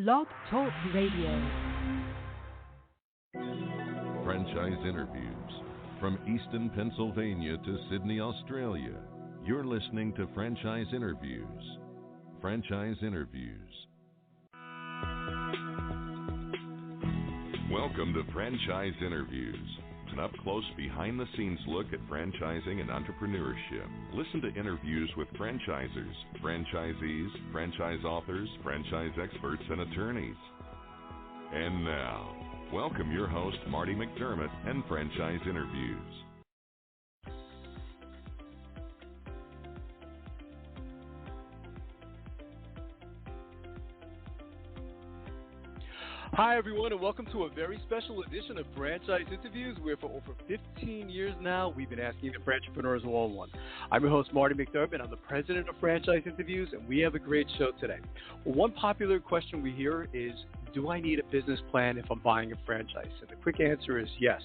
Blog Talk Radio. Franchise interviews. From Easton, Pennsylvania to Sydney, Australia, you're listening to Franchise Interviews. Franchise Interviews. Welcome to Franchise Interviews, an up-close, behind-the-scenes look at franchising and entrepreneurship. Listen to interviews with franchisers, franchisees, franchise authors, franchise experts, and attorneys. And now, welcome your host, Marty McDermott, and Franchise Interviews. Hi, everyone, and welcome to a very special edition of Franchise Interviews, where for over 15 years now, we've been asking the entrepreneurs one-on-one. I'm your host, Marty McDermott. I'm the president of Franchise Interviews, and we have a great show today. Well, one popular question we hear is, do I need a business plan if I'm buying a franchise? And the quick answer is yes.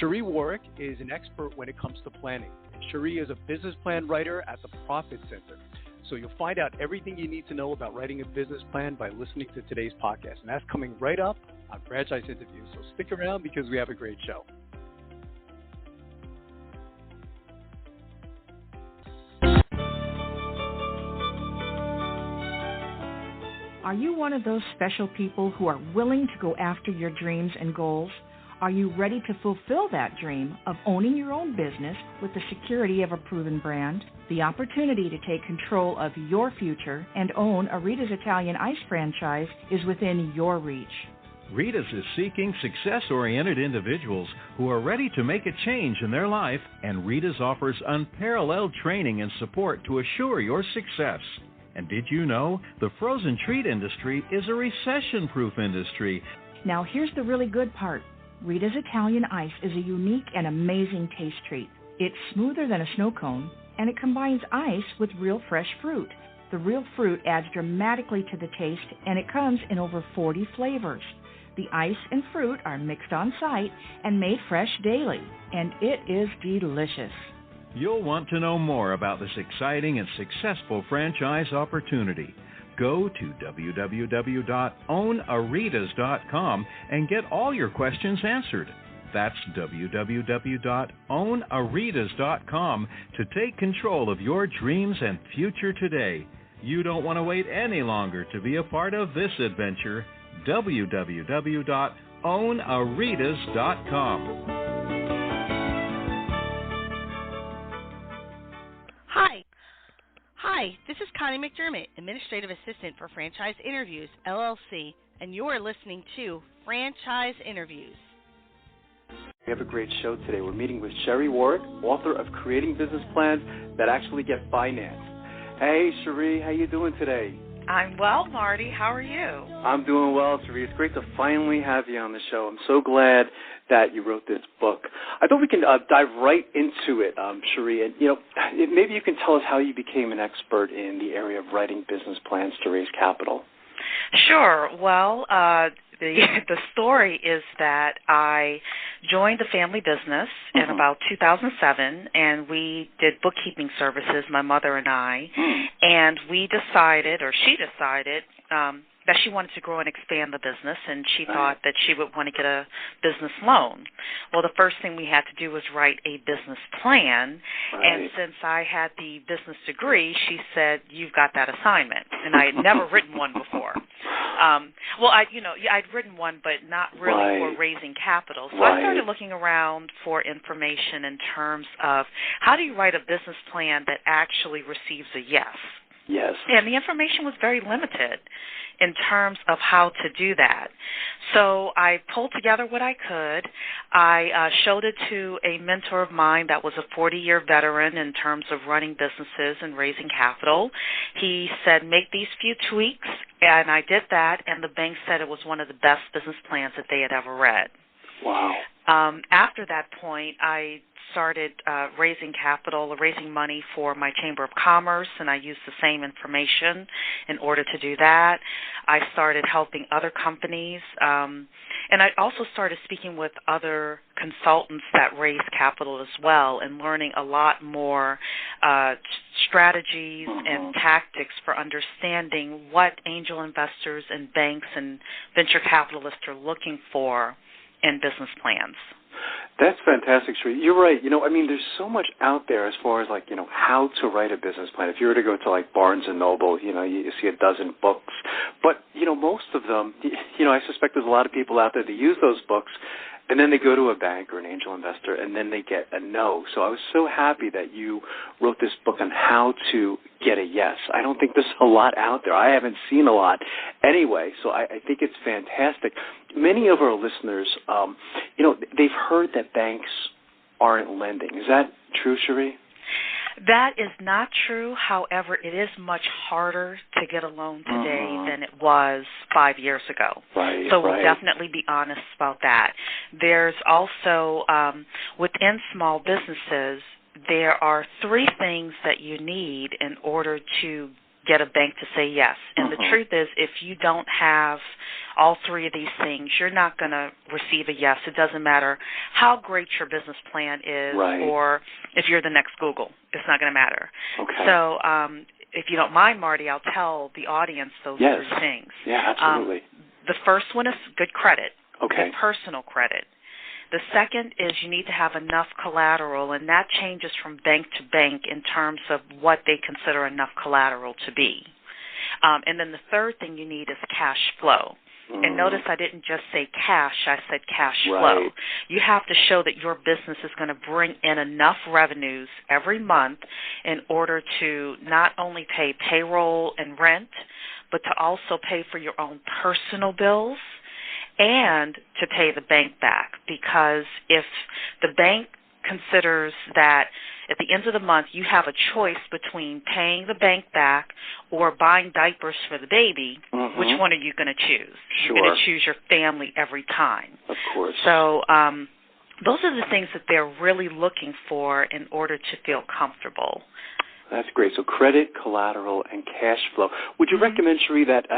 Cheree Warrick is an expert when it comes to planning. Cheree is a business plan writer at the Profit Center. So you'll find out everything you need to know about writing a business plan by listening to today's podcast. And that's coming right up on Franchise Interviews. So stick around because we have a great show. Are you one of those special people who are willing to go after your dreams and goals? Are you ready to fulfill that dream of owning your own business with the security of a proven brand? The opportunity to take control of your future and own a Rita's Italian Ice franchise is within your reach. Rita's is seeking success-oriented individuals who are ready to make a change in their life, and Rita's offers unparalleled training and support to assure your success. And did you know the frozen treat industry is a recession-proof industry? Now here's the really good part. Rita's Italian Ice is a unique and amazing taste treat. It's smoother than a snow cone, and it combines ice with real fresh fruit. The real fruit adds dramatically to the taste, and it comes in over 40 flavors. The ice and fruit are mixed on site and made fresh daily, and it is delicious. You'll want to know more about this exciting and successful franchise opportunity. Go to www.ownaritas.com and get all your questions answered. That's www.ownaritas.com to take control of your dreams and future today. You don't want to wait any longer to be a part of this adventure. www.ownaritas.com. Hi, this is Connie McDermott, Administrative Assistant for Franchise Interviews, LLC, and you're listening to Franchise Interviews. We have a great show today. We're meeting with Cheree Warrick, author of Creating Business Plans That Actually Get Financed. Hey, Cheree, how you doing today? I'm well, Marty. How are you? I'm doing well, Cheree. It's great to finally have you on the show. I'm so glad that you wrote this book. I thought we can dive right into it, Cheree. And, maybe you can tell us how you became an expert in the area of writing business plans to raise capital. Sure. Well, the story is that I joined the family business in about 2007, and we did bookkeeping services, my mother and I, and she decided that she wanted to grow and expand the business, and she thought that she would want to get a business loan. Well, the first thing we had to do was write a business plan, and since I had the business degree, she said, you've got that assignment, and I had never written one before. I'd written one, but not really for raising capital. So I started looking around for information in terms of how do you write a business plan that actually receives a yes. Yes. And the information was very limited in terms of how to do that. So I pulled together what I could. I showed it to a mentor of mine that was a 40-year veteran in terms of running businesses and raising capital. He said, make these few tweaks, and I did that, and the bank said it was one of the best business plans that they had ever read. Wow. After that point, I started raising money for my Chamber of Commerce, and I used the same information in order to do that. I started helping other companies, and I also started speaking with other consultants that raise capital as well and learning a lot more strategies and tactics for understanding what angel investors and banks and venture capitalists are looking for in business plans. That's fantastic, Cheree. You're right. There's so much out there as far as, how to write a business plan. If you were to go to, Barnes & Noble, you see a dozen books. But, most of them, I suspect there's a lot of people out there that use those books, and then they go to a bank or an angel investor, and then they get a no. So I was so happy that you wrote this book on how to get a yes. I don't think there's a lot out there. I haven't seen a lot anyway, so I think it's fantastic. Many of our listeners, they've heard that banks aren't lending. Is that true, Cheree? That is not true. However, it is much harder to get a loan today than it was 5 years ago. Right, so we'll definitely be honest about that. There's also, within small businesses, there are 3 things that you need in order to get a bank to say yes. And the truth is, if you don't have all 3 of these things, you're not going to receive a yes. It doesn't matter how great your business plan is or if you're the next Google. It's not going to matter. Okay. So if you don't mind, Marty, I'll tell the audience those 3 things. Yeah, absolutely. The first one is good credit, good personal credit. The second is you need to have enough collateral, and that changes from bank to bank in terms of what they consider enough collateral to be. And then the third thing you need is cash flow. And notice I didn't just say cash, I said cash flow. You have to show that your business is going to bring in enough revenues every month in order to not only pay payroll and rent, but to also pay for your own personal bills and to pay the bank back. Because if the bank considers that at the end of the month you have a choice between paying the bank back or buying diapers for the baby, which one are you going to choose? Sure. You're going to choose your family every time. Of course. So those are the things that they're really looking for in order to feel comfortable. That's great. So credit, collateral, and cash flow. Would you recommend, Cheree, that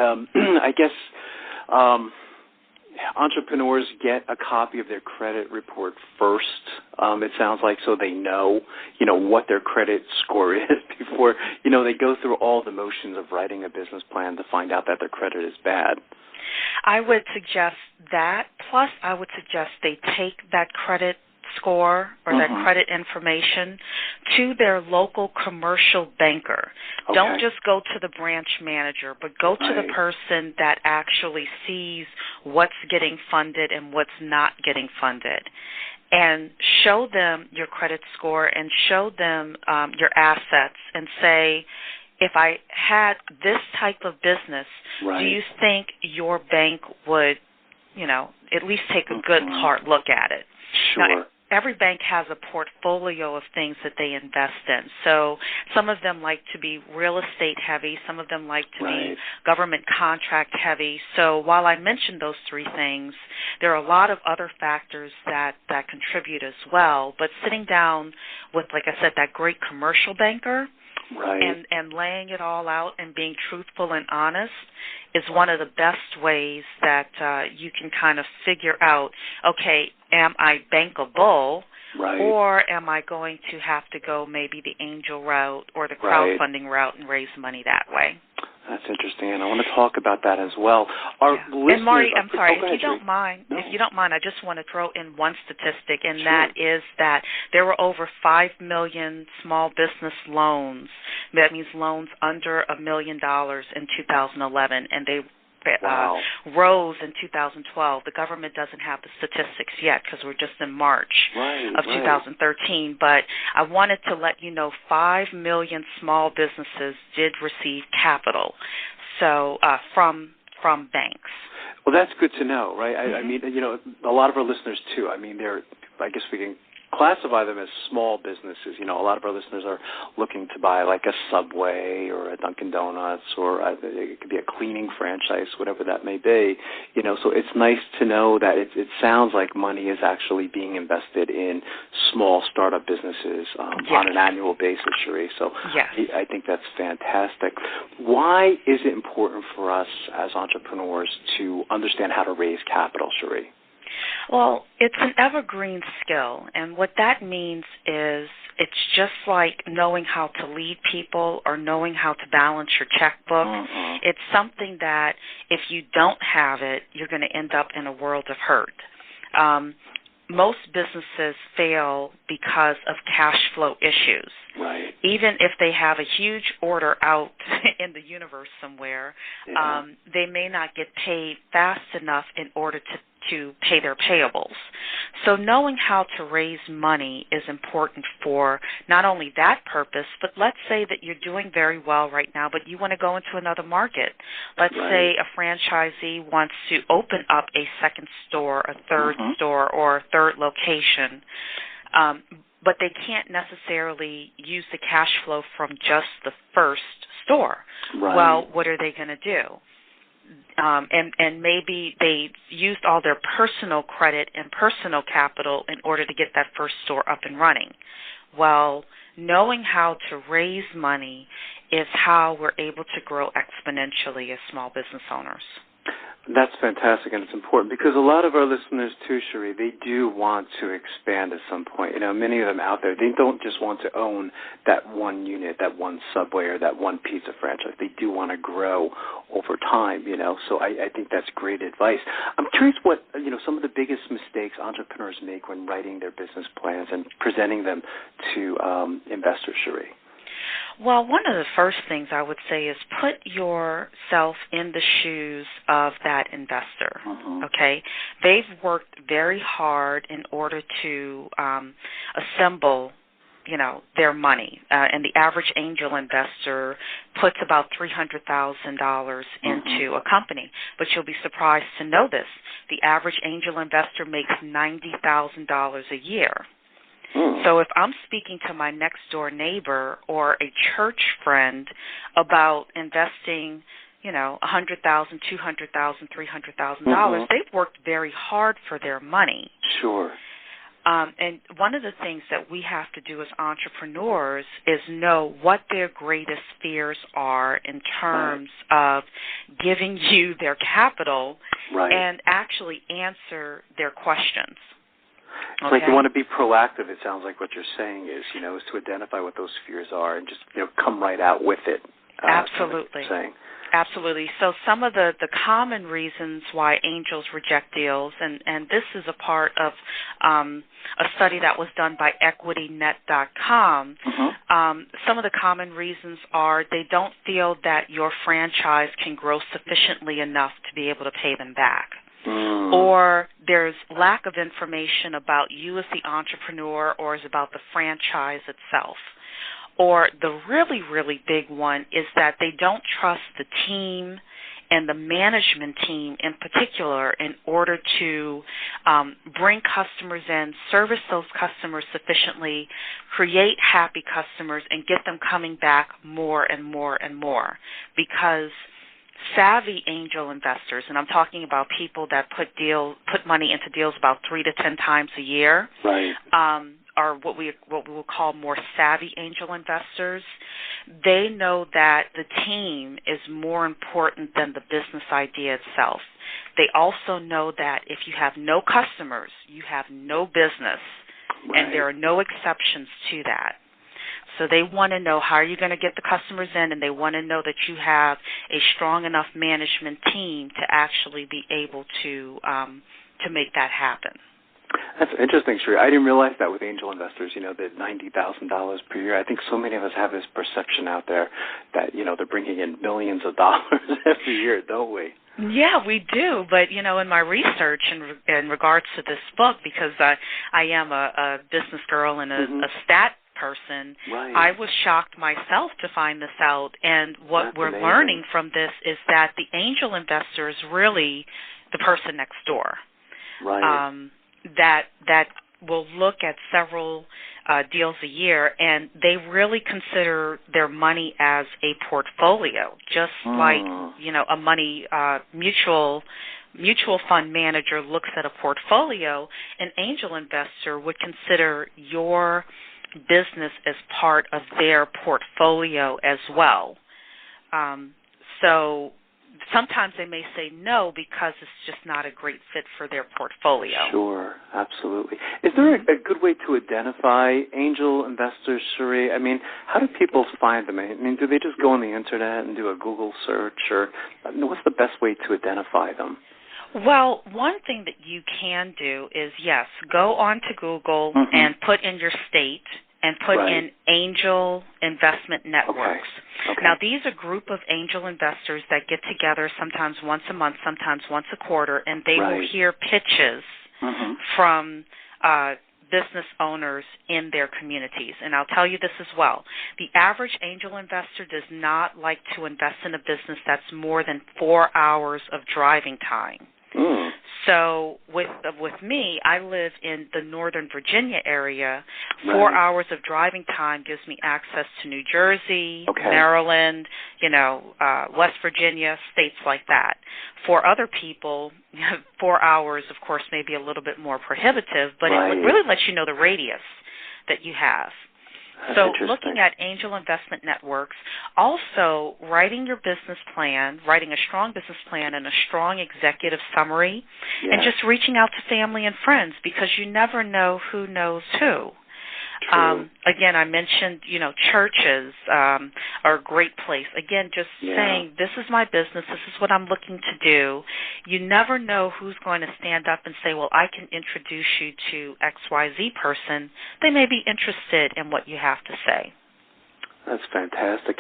entrepreneurs get a copy of their credit report first, it sounds like, so they know, what their credit score is before, they go through all the motions of writing a business plan to find out that their credit is bad? I would suggest that. Plus, I would suggest they take that credit score or that credit information to their local commercial banker. Okay. Don't just go to the branch manager, but go to the person that actually sees what's getting funded and what's not getting funded. And show them your credit score and show them your assets and say, if I had this type of business, do you think your bank would, at least take a good hard look at it? Sure. Now, every bank has a portfolio of things that they invest in. So some of them like to be real estate heavy. Some of them like to be government contract heavy. So while I mentioned those 3 things, there are a lot of other factors that contribute as well. But sitting down with, like I said, that great commercial banker and laying it all out and being truthful and honest is one of the best ways that you can kind of figure out, okay, am I bankable or am I going to have to go maybe the angel route or the crowdfunding route and raise money that way? That's interesting, and I want to talk about that as well. And Marty, I'm sorry, if you don't mind, I just want to throw in one statistic, and that is that there were over 5 million small business loans. That means loans under $1 million in 2011, and they rose in 2012. The government doesn't have the statistics yet because we're just in March of 2013. But I wanted to let you know 5 million small businesses did receive capital, so from banks. Well, that's good to know, right? I mean, a lot of our listeners too. I mean, I guess we can classify them as small businesses. A lot of our listeners are looking to buy like a Subway or a Dunkin' Donuts, or it could be a cleaning franchise, whatever that may be. So it's nice to know that it sounds like money is actually being invested in small startup businesses on an annual basis, Cheree. So I think that's fantastic. Why is it important for us as entrepreneurs to understand how to raise capital, Cheree? Well, it's an evergreen skill, and what that means is it's just like knowing how to lead people or knowing how to balance your checkbook. Mm-hmm. It's something that if you don't have it, you're going to end up in a world of hurt. Most businesses fail because of cash flow issues. Right. Even if they have a huge order out in the universe somewhere, they may not get paid fast enough in order to pay their payables. So knowing how to raise money is important for not only that purpose, but let's say that you're doing very well right now, but you want to go into another market. Let's say a franchisee wants to open up a second store, a third store, or a third location, but they can't necessarily use the cash flow from just the first store. Right. Well, what are they going to do? And maybe they used all their personal credit and personal capital in order to get that first store up and running. Well, knowing how to raise money is how we're able to grow exponentially as small business owners. That's fantastic, and it's important because a lot of our listeners, too, Cheree, they do want to expand at some point. Many of them out there, they don't just want to own that one unit, that one Subway, or that one pizza franchise. They do want to grow over time, So I think that's great advice. I'm curious what, some of the biggest mistakes entrepreneurs make when writing their business plans and presenting them to investors, Cheree. Well, one of the first things I would say is put yourself in the shoes of that investor, okay? They've worked very hard in order to assemble, their money. And the average angel investor puts about $300,000 into a company. But you'll be surprised to know this. The average angel investor makes $90,000 a year. So if I'm speaking to my next door neighbor or a church friend about investing, $100,000, $200,000, $300,000, they've worked very hard for their money. Sure. And one of the things that we have to do as entrepreneurs is know what their greatest fears are in terms of giving you their capital and actually answer their questions. It's like you want to be proactive, it sounds like what you're saying is to identify what those fears are and just, come right out with it. Absolutely. Absolutely. So some of the common reasons why angels reject deals, and this is a part of a study that was done by EquityNet.com, some of the common reasons are they don't feel that your franchise can grow sufficiently enough to be able to pay them back. Or there's lack of information about you as the entrepreneur or is about the franchise itself. Or the really, really big one is that they don't trust the team and the management team in particular in order to bring customers in, service those customers sufficiently, create happy customers, and get them coming back more and more and more. Because savvy angel investors, and I'm talking about people that put money into deals about 3 to 10 times a year, are what we will call more savvy angel investors. They know that the team is more important than the business idea itself. They also know that if you have no customers, you have no business, and there are no exceptions to that. So they want to know how are you going to get the customers in, and they want to know that you have a strong enough management team to actually be able to make that happen. That's interesting, Cheree. I didn't realize that with angel investors, that $90,000 per year. I think so many of us have this perception out there that, they're bringing in millions of dollars every year, don't we? Yeah, we do. But, in my research in regards to this book, because I am a business girl and a stat person, I was shocked myself to find this out. And what That's we're amazing. Learning from this is that the angel investor is really the person next door. That will look at several deals a year, and they really consider their money as a portfolio, just like, a money mutual fund manager looks at a portfolio. An angel investor would consider your business as part of their portfolio as well. So sometimes they may say no because it's just not a great fit for their portfolio. Sure, absolutely. Is there a good way to identify angel investors, Cheree? I mean, how do people find them? I mean, do they just go on the Internet and do a Google search, or what's the best way to identify them? Well, one thing that you can do is, yes, go on to Google and put in your state and put in Angel Investment Networks. Okay. Now, these are a group of angel investors that get together sometimes once a month, sometimes once a quarter, and they will hear pitches from business owners in their communities. And I'll tell you this as well. The average angel investor does not like to invest in a business that's more than 4 hours of driving time. So with me, I live in the Northern Virginia area. 4 hours of driving time gives me access to New Jersey, Maryland, West Virginia, states like that. For other people, 4 hours, of course, may be a little bit more prohibitive, but it would really let you know the radius that you have. So looking at angel investment networks, also writing your business plan, writing a strong business plan and a strong executive summary, and just reaching out to family and friends, because you never know who knows who. Again, I mentioned, churches are a great place. Again, just saying, this is my business, this is what I'm looking to do. You never know who's going to stand up and say, well, I can introduce you to XYZ person. They may be interested in what you have to say. That's fantastic.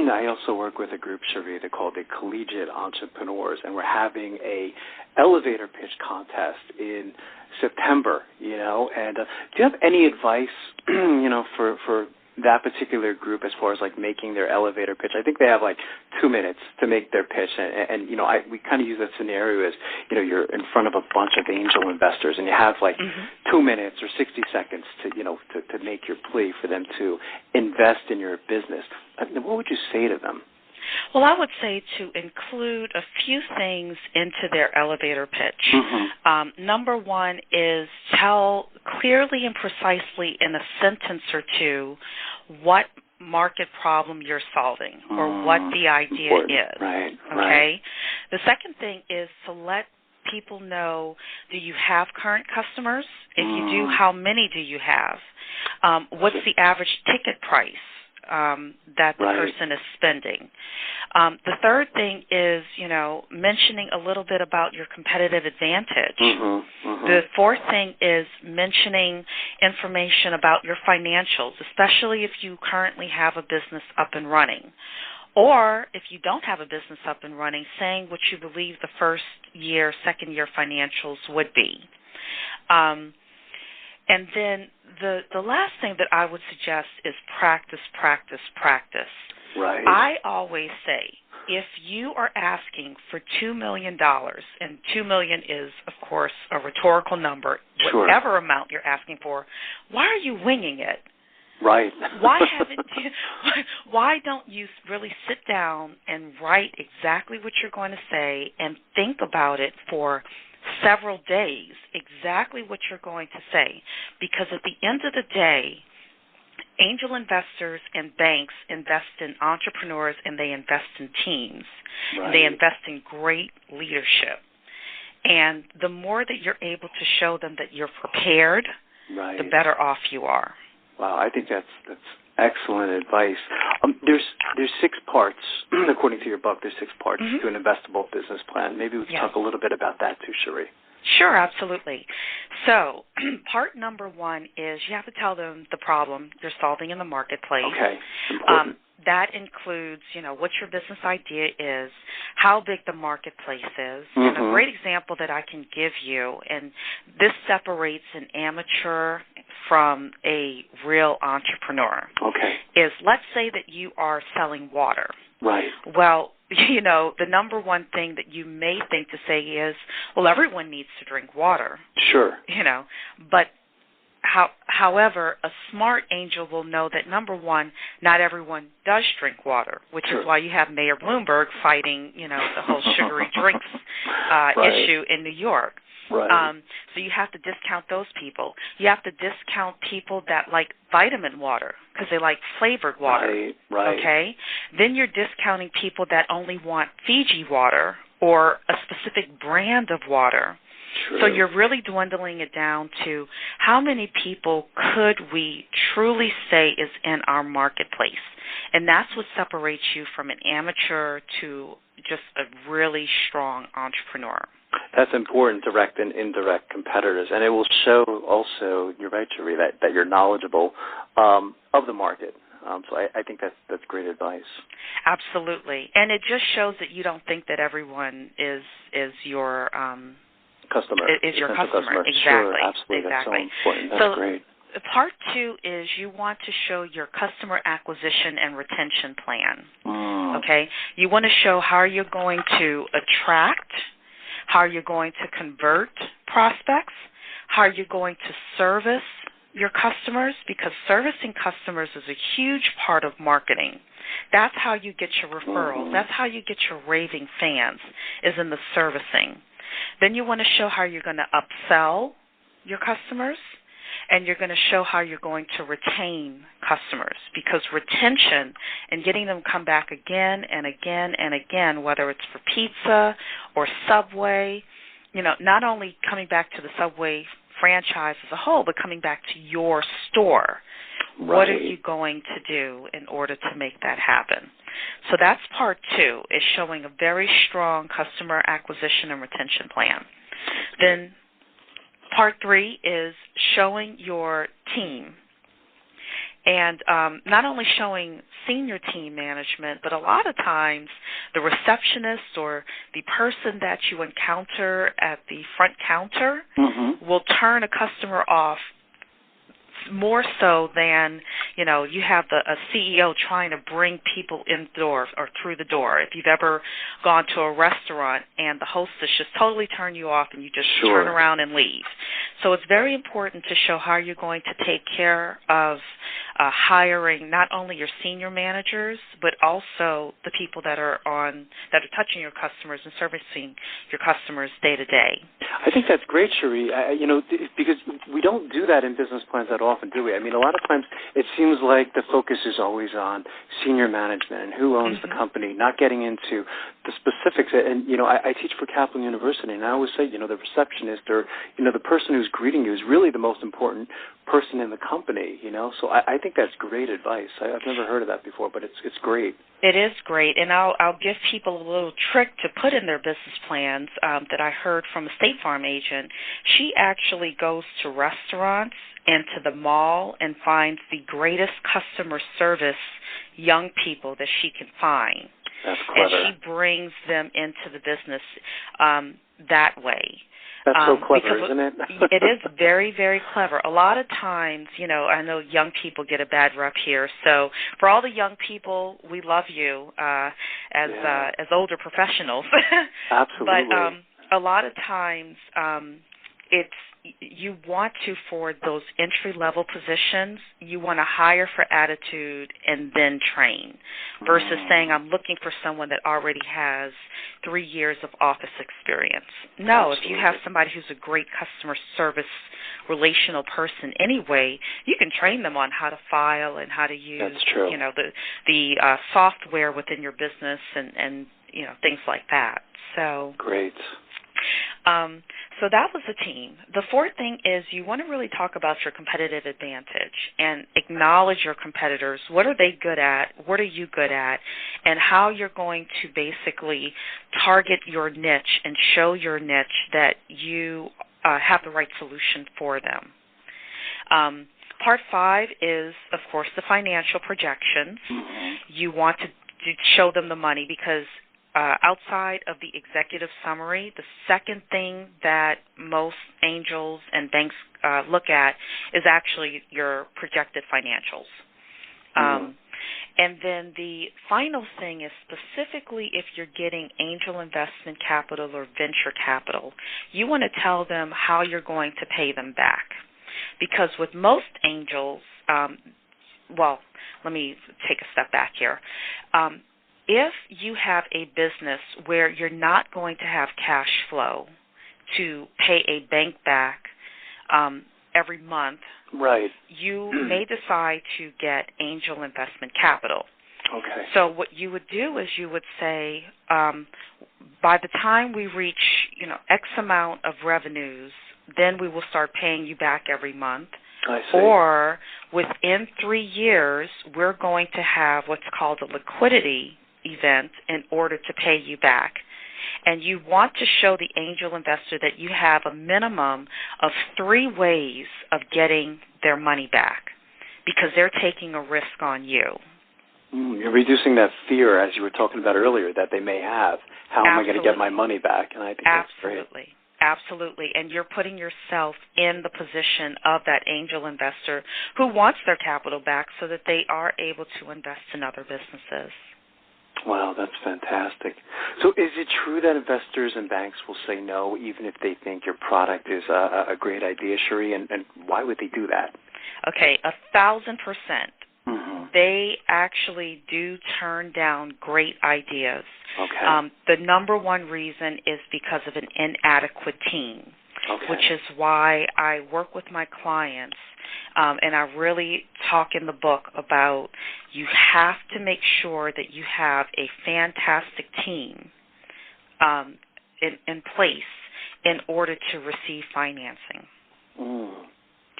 I also work with a group, Cheree, they're called the Collegiate Entrepreneurs, and we're having a elevator pitch contest in September, and do you have any advice, for that particular group as far as like making their elevator pitch? I think they have like 2 minutes to make their pitch, and we kind of use that scenario as, you're in front of a bunch of angel investors and you have like 2 minutes or 60 seconds to make your plea for them to invest in your business. What would you say to them? Well, I would say to include a few things into their elevator pitch. Number one is tell clearly and precisely in a sentence or two what market problem you're solving or what the idea is. Okay? The second thing is to let people know, do you have current customers? If you do, how many do you have? What's the average ticket price that the person is spending? The third thing is, mentioning a little bit about your competitive advantage. The fourth thing is mentioning information about your financials, especially if you currently have a business up and running. Or if you don't have a business up and running, saying what you believe the first year, second year financials would be. And then the last thing that I would suggest is practice, practice, practice. I always say, if you are asking for $2 million, and $2 million is, of course, a rhetorical number, whatever amount you're asking for, why are you winging it? Why don't you really sit down and write exactly what you're going to say and think about it for several days, exactly what you're going to say? Because at the end of the day, angel investors and banks invest in entrepreneurs, and they invest in teams. And they invest in great leadership. And the more that you're able to show them that you're prepared, the better off you are. Wow, I think that's excellent advice. There's 6 parts, according to your book, there's 6 parts to an investable business plan. Maybe we can talk a little bit about that too, Cheree. Sure, absolutely. So part number 1 is you have to tell them the problem you're solving in the marketplace. Important. That includes, what your business idea is, how big the marketplace is. And a great example that I can give you, and this separates an amateur from a real entrepreneur, is let's say that you are selling water. Well, the number one thing that you may think to say is, well, everyone needs to drink water. Sure. But however, a smart angel will know that, number one, not everyone does drink water, which Sure. is why you have Mayor Bloomberg fighting, the whole sugary drinks Right. issue in New York. Right. So you have to discount those people. You have to discount people that like vitamin water because they like flavored water. Right. Okay? Then you're discounting people that only want Fiji water or a specific brand of water. True. So you're really dwindling it down to how many people could we truly say is in our marketplace. And that's what separates you from an amateur to just a really strong entrepreneur. That's important, direct and indirect competitors. And it will show also, you're right, Cheree, that you're knowledgeable of the market. So I think that's great advice. Absolutely. And it just shows that you don't think that everyone is your customer. Is your customer. Exactly. Sure, absolutely. Exactly. That's so important. That's great. Part 2 is you want to show your customer acquisition and retention plan. Okay? You want to show how you're going to attract, how you're going to convert prospects, how you're going to service your customers, because servicing customers is a huge part of marketing. That's how you get your referrals. That's how you get your raving fans, is in the servicing. Then you want to show how you're going to upsell your customers, and you're going to show how you're going to retain customers, because retention and getting them come back again and again and again, whether it's for pizza or Subway, not only coming back to the Subway franchise as a whole, but coming back to your store. Right. What are you going to do in order to make that happen? So that's part 2, is showing a very strong customer acquisition and retention plan. Then part 3 is showing your team. And not only showing senior team management, but a lot of times the receptionist or the person that you encounter at the front counter will turn a customer off more so than, you have a CEO trying to bring people in the door or through the door. If you've ever gone to a restaurant and the hostess just totally turn you off and you just turn around and leave. So it's very important to show how you're going to take care of hiring not only your senior managers, but also the people that are touching your customers and servicing your customers day to day. I think that's great, Cheree. Because we don't do that in business plans that often, do we? I mean, a lot of times it seems like the focus is always on senior management and who owns the company, not getting into the specifics. And, I teach for Kaplan University, and I always say, the receptionist or, the person who's greeting you is really the most important person in the company, So I think that's great advice. I've never heard of that before, but it's great. It is great, and I'll give people a little trick to put in their business plans that I heard from a State Farm agent. She actually goes to restaurants and to the mall and finds the greatest customer service young people that she can find. That's clever. And she brings them into the business that way. That's so clever, isn't it? It is very, very clever. A lot of times, I know young people get a bad rep here. So for all the young people, we love you as older professionals. Absolutely. But a lot of times, you want to, for those entry-level positions, you want to hire for attitude and then train versus saying, I'm looking for someone that already has 3 years of office experience. No, Absolutely. If you have somebody who's a great customer service relational person anyway, you can train them on how to file and how to use, the software within your business and things like that. So great. So that was the team. The fourth thing is you want to really talk about your competitive advantage and acknowledge your competitors. What are they good at? What are you good at? And how you're going to basically target your niche and show your niche that you have the right solution for them. Part 5 is, of course, the financial projections. You want to show them the money because outside of the executive summary, the second thing that most angels and banks look at is actually your projected financials. And then the final thing is specifically if you're getting angel investment capital or venture capital, you want to tell them how you're going to pay them back. Because with most angels, well, let me take a step back here. If you have a business where you're not going to have cash flow to pay a bank back every month, right, you may decide to get angel investment capital. Okay. So what you would do is you would say, by the time we reach, X amount of revenues, then we will start paying you back every month. I see. Or within 3 years, we're going to have what's called a liquidity event in order to pay you back. And you want to show the angel investor that you have a minimum of 3 ways of getting their money back because they're taking a risk on you. You're reducing that fear, as you were talking about earlier, that they may have. How am I going to get my money back? And I think that's great. Absolutely. And you're putting yourself in the position of that angel investor who wants their capital back so that they are able to invest in other businesses. Wow, that's fantastic. So is it true that investors and banks will say no even if they think your product is a great idea, Cheree? And why would they do that? Okay, 1,000%. Mm-hmm. They actually do turn down great ideas. Okay. The number one reason is because of an inadequate team, which is why I work with my clients, and I really talk in the book about you have to make sure that you have a fantastic team in place in order to receive financing.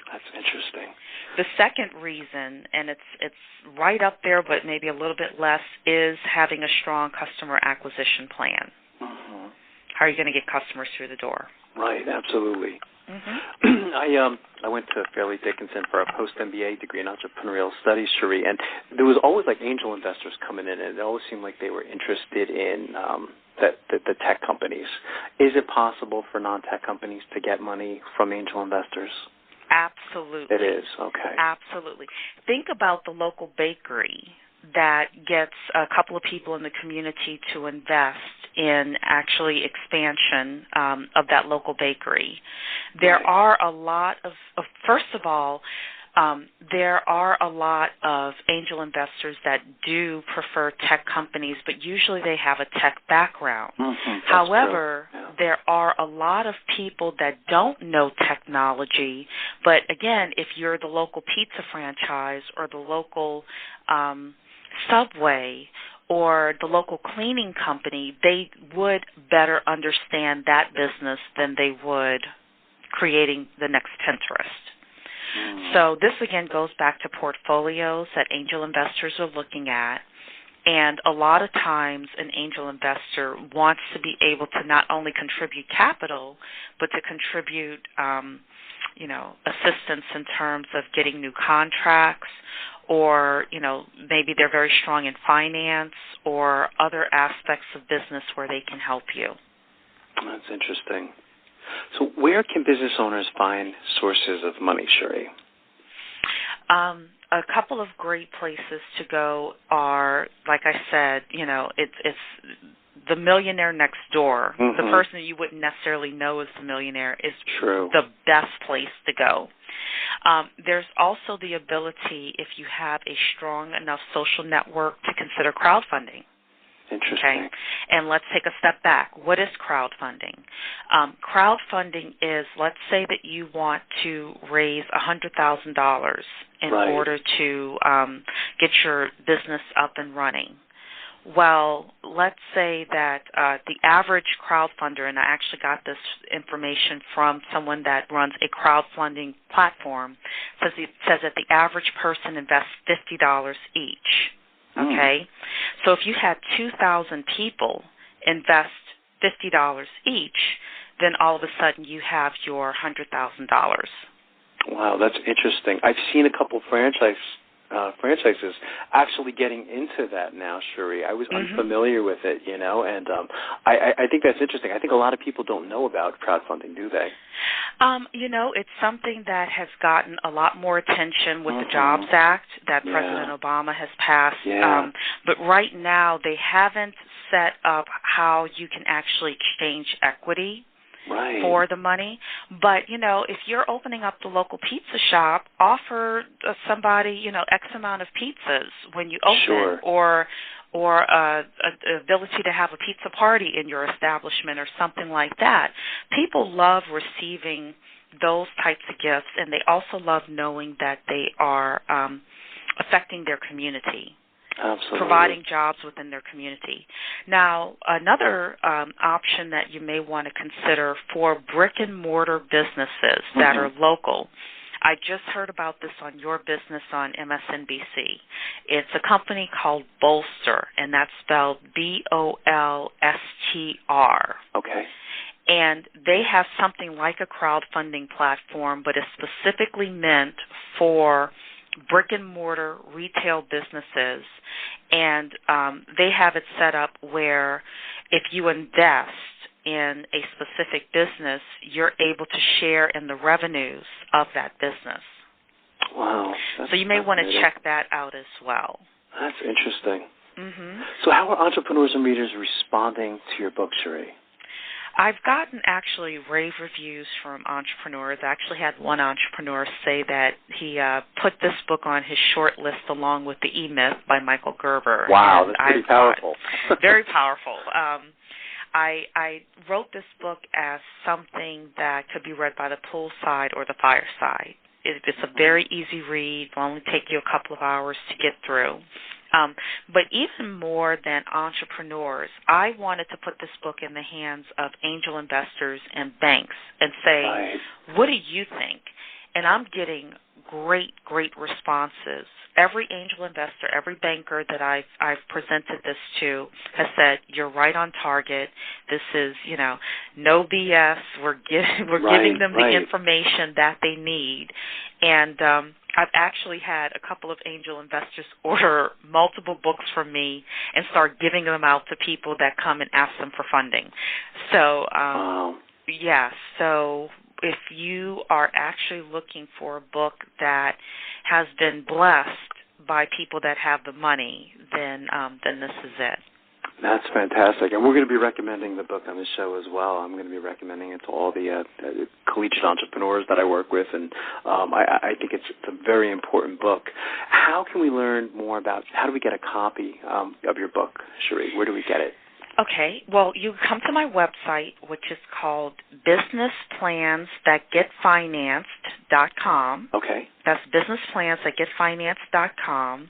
That's interesting. The second reason, and it's right up there but maybe a little bit less, is having a strong customer acquisition plan. Mm-hmm. How are you going to get customers through the door? Right, absolutely. Mm-hmm. I went to Fairleigh Dickinson for a post-MBA degree in entrepreneurial studies, Cheree, and there was always like angel investors coming in, and it always seemed like they were interested in the tech companies. Is it possible for non-tech companies to get money from angel investors? Absolutely. It is, okay. Absolutely. Think about the local bakery that gets a couple of people in the community to invest in actually expansion of that local bakery. There are a lot of first of all, there are a lot of angel investors that do prefer tech companies, but usually they have a tech background. Mm-hmm, however, there are a lot of people that don't know technology, but again, if you're the local pizza franchise or the local Subway or the local cleaning company, they would better understand that business than they would creating the next Pinterest. So this, again, goes back to portfolios that angel investors are looking at. And a lot of times an angel investor wants to be able to not only contribute capital, but to contribute, assistance in terms of getting new contracts, or, maybe they're very strong in finance or other aspects of business where they can help you. That's interesting. So where can business owners find sources of money, Cheree? A couple of great places to go are, like I said, it's the millionaire next door. Mm-hmm. The person that you wouldn't necessarily know is the millionaire is True. The best place to go. There's also the ability, if you have a strong enough social network, to consider crowdfunding. Interesting. Okay, and let's take a step back. What is crowdfunding? Crowdfunding is, let's say that you want to raise $100,000 in order to get your business up and running. Well, let's say that the average crowdfunder, and I actually got this information from someone that runs a crowdfunding platform, says that the average person invests $50 each. Okay? So if you had 2,000 people invest $50 each, then all of a sudden you have your $100,000. Wow, that's interesting. I've seen a couple franchise franchises actually getting into that now, Cheree. I was unfamiliar with it, and I think that's interesting. I think a lot of people don't know about crowdfunding, do they? It's something that has gotten a lot more attention with the Jobs Act that President Obama has passed. Yeah. But right now they haven't set up how you can actually exchange equity for the money. But, if you're opening up the local pizza shop, offer somebody, X amount of pizzas when you open, or ability to have a pizza party in your establishment or something like that. People love receiving those types of gifts, and they also love knowing that they are affecting their community. Absolutely. Providing jobs within their community. Now, another option that you may want to consider for brick-and-mortar businesses that are local. I just heard about this on Your Business on MSNBC. It's a company called Bolster, and that's spelled Bolstr. Okay. And they have something like a crowdfunding platform, but it's specifically meant for brick-and-mortar retail businesses, and they have it set up where if you invest in a specific business, you're able to share in the revenues of that business. Wow. So you may want to check that out as well. That's interesting. So how are entrepreneurs and readers responding to your book, Cheree? I've gotten actually rave reviews from entrepreneurs. I actually had one entrepreneur say that he put this book on his short list along with The E-Myth by Michael Gerber. Wow, that's pretty powerful. Very powerful. I wrote this book as something that could be read by the poolside or the fireside. It's a very easy read. It will only take you a couple of hours to get through. But even more than entrepreneurs, I wanted to put this book in the hands of angel investors and banks and say, what do you think? And I'm getting great responses. Every angel investor, every banker that I've presented this to has said, you're right on target. This is, no BS. We're giving them the information that they need. And I've actually had a couple of angel investors order multiple books from me and start giving them out to people that come and ask them for funding. So, so if you are actually looking for a book that has been blessed by people that have the money, then this is it. That's fantastic. And we're going to be recommending the book on this show as well. I'm going to be recommending it to all the collegiate entrepreneurs that I work with, and I think it's a very important book. How can we learn more about, how do we get a copy of your book, Cheree? Where do we get it? Okay, well, you come to my website, which is called businessplansthatgetfinanced.com. Okay. That's businessplansthatgetfinanced.com.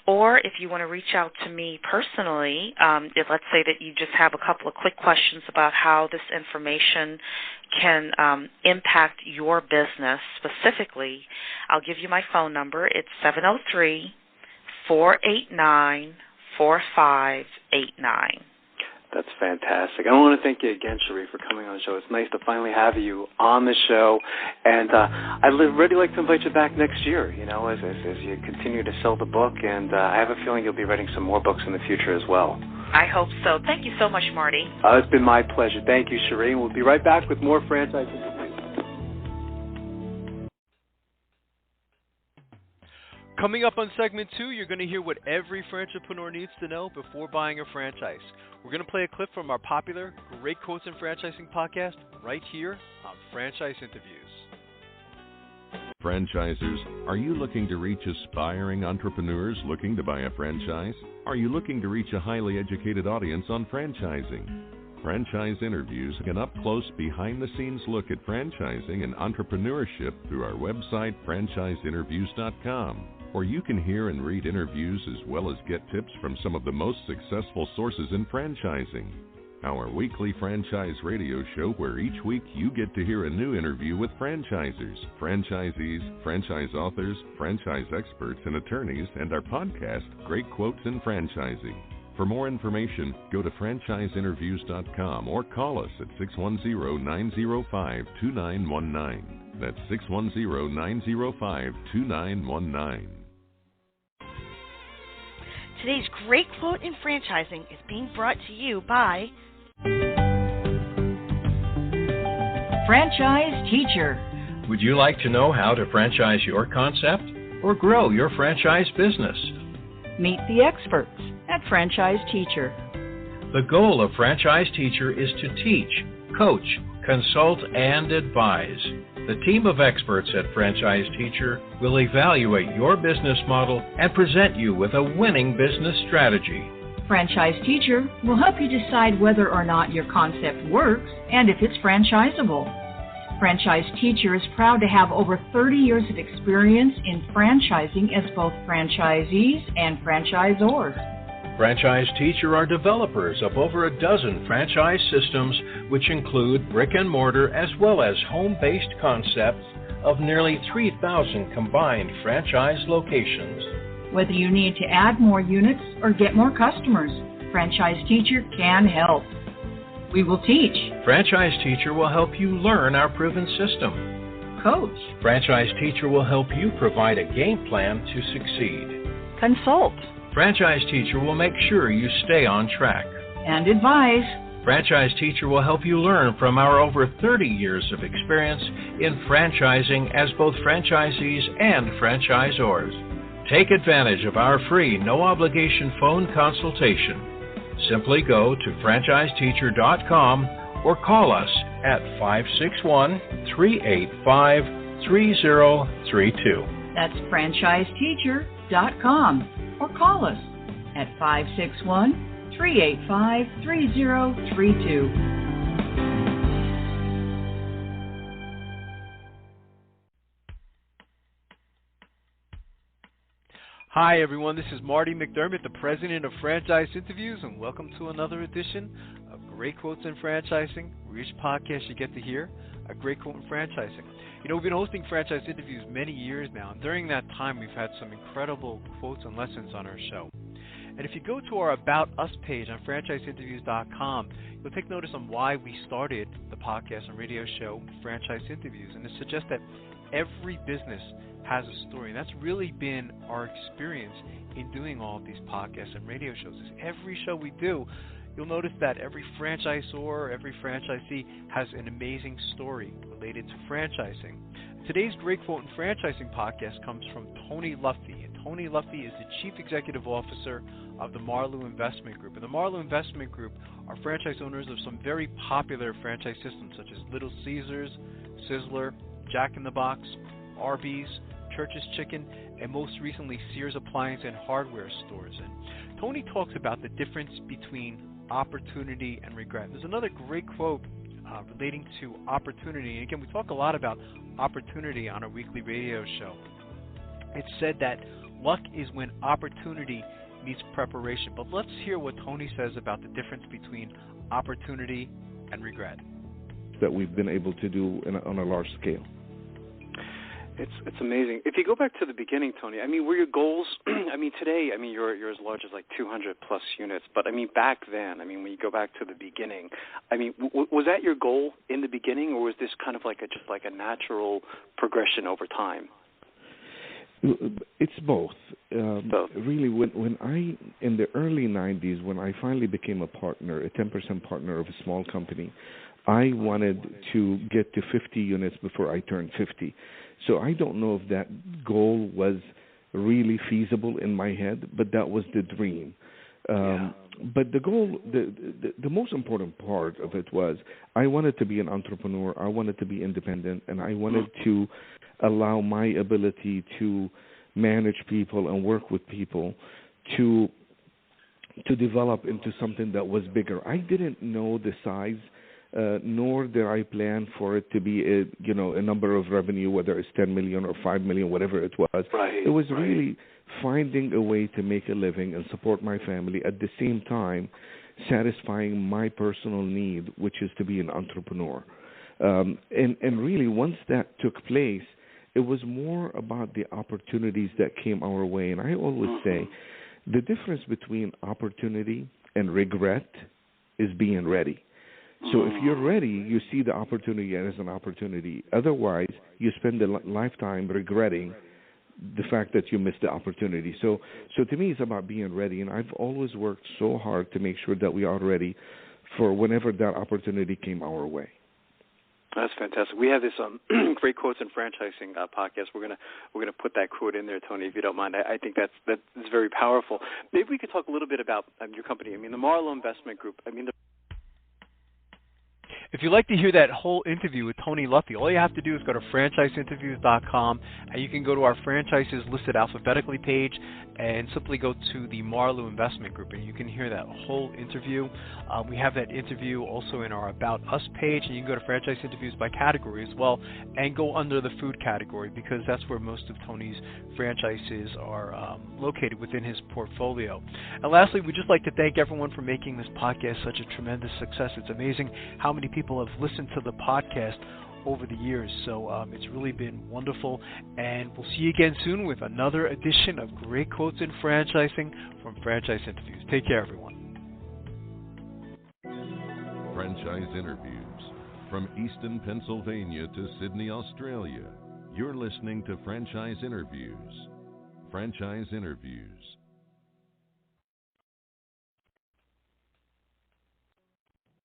Or if you want to reach out to me personally, let's say that you just have a couple of quick questions about how this information can impact your business specifically, I'll give you my phone number. It's 703-489-4589. That's fantastic. I want to thank you again, Cheree, for coming on the show. It's nice to finally have you on the show. And I'd really like to invite you back next year, as you continue to sell the book. And I have a feeling you'll be writing some more books in the future as well. I hope so. Thank you so much, Marty. It's been my pleasure. Thank you, Cheree. We'll be right back with more franchise interviews. Coming up on segment 2, you're going to hear what every franchipreneur needs to know before buying a franchise. We're going to play a clip from our popular Great Quotes in Franchising podcast right here on Franchise Interviews. Franchisers, are you looking to reach aspiring entrepreneurs looking to buy a franchise? Are you looking to reach a highly educated audience on franchising? Franchise Interviews, an up-close, behind-the-scenes look at franchising and entrepreneurship through our website, franchiseinterviews.com. Or you can hear and read interviews as well as get tips from some of the most successful sources in franchising. Our weekly franchise radio show where each week you get to hear a new interview with franchisers, franchisees, franchise authors, franchise experts and attorneys, and our podcast, Great Quotes in Franchising. For more information, go to franchiseinterviews.com or call us at 610-905-2919. That's 610-905-2919. Today's great quote in franchising is being brought to you by Franchise Teacher. Would you like to know how to franchise your concept or grow your franchise business? Meet the experts at Franchise Teacher. The goal of Franchise Teacher is to teach, coach, consult, and advise. The team of experts at Franchise Teacher will evaluate your business model and present you with a winning business strategy. Franchise Teacher will help you decide whether or not your concept works and if it's franchisable. Franchise Teacher is proud to have over 30 years of experience in franchising as both franchisees and franchisors. Franchise Teacher are developers of over a dozen franchise systems, which include brick and mortar as well as home-based concepts of nearly 3,000 combined franchise locations. Whether you need to add more units or get more customers, Franchise Teacher can help. We will teach. Franchise Teacher will help you learn our proven system. Coach. Franchise Teacher will help you provide a game plan to succeed. Consult. Franchise Teacher will make sure you stay on track. And advise. Franchise Teacher will help you learn from our over 30 years of experience in franchising as both franchisees and franchisors. Take advantage of our free, no-obligation phone consultation. Simply go to franchiseteacher.com or call us at 561-385-3032. That's franchiseteacher.com or call us at 561-385-3032. Hi, everyone. This is Marty McDermott, the president of Franchise Interviews, and welcome to another edition of Great Quotes in Franchising, where each podcast you get to hear a great quote in franchising. You know, we've been hosting Franchise Interviews many years now, and during that time, we've had some incredible quotes and lessons on our show. And if you go to our About Us page on franchiseinterviews.com, you'll take notice on why we started the podcast and radio show, Franchise Interviews, and it suggests that every business has a story. And that's really been our experience in doing all of these podcasts and radio shows. Every show we do, you'll notice that every franchisor, every franchisee has an amazing story related to franchising. Today's Great Quote in Franchising podcast comes from Tony Luffy. And Tony Luffy is the Chief Executive Officer of the Marlowe Investment Group. And the Marlowe Investment Group are franchise owners of some very popular franchise systems such as Little Caesars, Sizzler, Jack in the Box, Arby's, Church's Chicken, and most recently Sears Appliance and Hardware stores. And Tony talks about the difference between opportunity and regret. There's another great quote relating to opportunity. And again, we talk a lot about opportunity on our weekly radio show. It's said that luck is when opportunity meets preparation. But let's hear what Tony says about the difference between opportunity and regret. That we've been able to do on a large scale. It's amazing. If you go back to the beginning, Tony, I mean, were your goals, I mean, today, I mean, you're as large as like 200 plus units, but I mean, back then, I mean, when you go back to the beginning, I mean, was that your goal in the beginning, or was this kind of like just like a natural progression over time? It's both. Really, when I, in the early 90s, when I finally became a partner, a 10% partner of a small company, I wanted to get to 50 units before I turned 50. So I don't know if that goal was really feasible in my head, but that was the dream. But the goal, the most important part of it was I wanted to be an entrepreneur, I wanted to be independent, and I wanted to allow my ability to manage people and work with people to develop into something that was bigger. I didn't know the size, nor did I plan for it to be a number of revenue, whether it's 10 million or 5 million, whatever it was. It was really finding a way to make a living and support my family, at the same time satisfying my personal need, which is to be an entrepreneur. And really, once that took place, it was more about the opportunities that came our way. And I always say the difference between opportunity and regret is being ready. So if you're ready, you see the opportunity as an opportunity. Otherwise, you spend a lifetime regretting the fact that you missed the opportunity. So to me, it's about being ready, and I've always worked so hard to make sure that we are ready for whenever that opportunity came our way. That's fantastic. We have this great quotes in franchising podcast. We're gonna put that quote in there, Tony, if you don't mind. I think that's very powerful. Maybe we could talk a little bit about your company. I mean, the Marlowe Investment Group. I mean, if you'd like to hear that whole interview with Tony Luffy, all you have to do is go to franchiseinterviews.com, and you can go to our franchises listed alphabetically page and simply go to the Marlowe Investment Group, and you can hear that whole interview. We have that interview also in our About Us page, and you can go to franchise interviews by category as well and go under the food category, because that's where most of Tony's franchises are located within his portfolio. And lastly, we'd just like to thank everyone for making this podcast such a tremendous success. It's amazing how many people have listened to the podcast over the years, so it's really been wonderful, and we'll see you again soon with another edition of Great Quotes in Franchising from Franchise Interviews. Take care, everyone. Franchise Interviews. From Easton, Pennsylvania to Sydney, Australia, you're listening to Franchise Interviews. Franchise Interviews.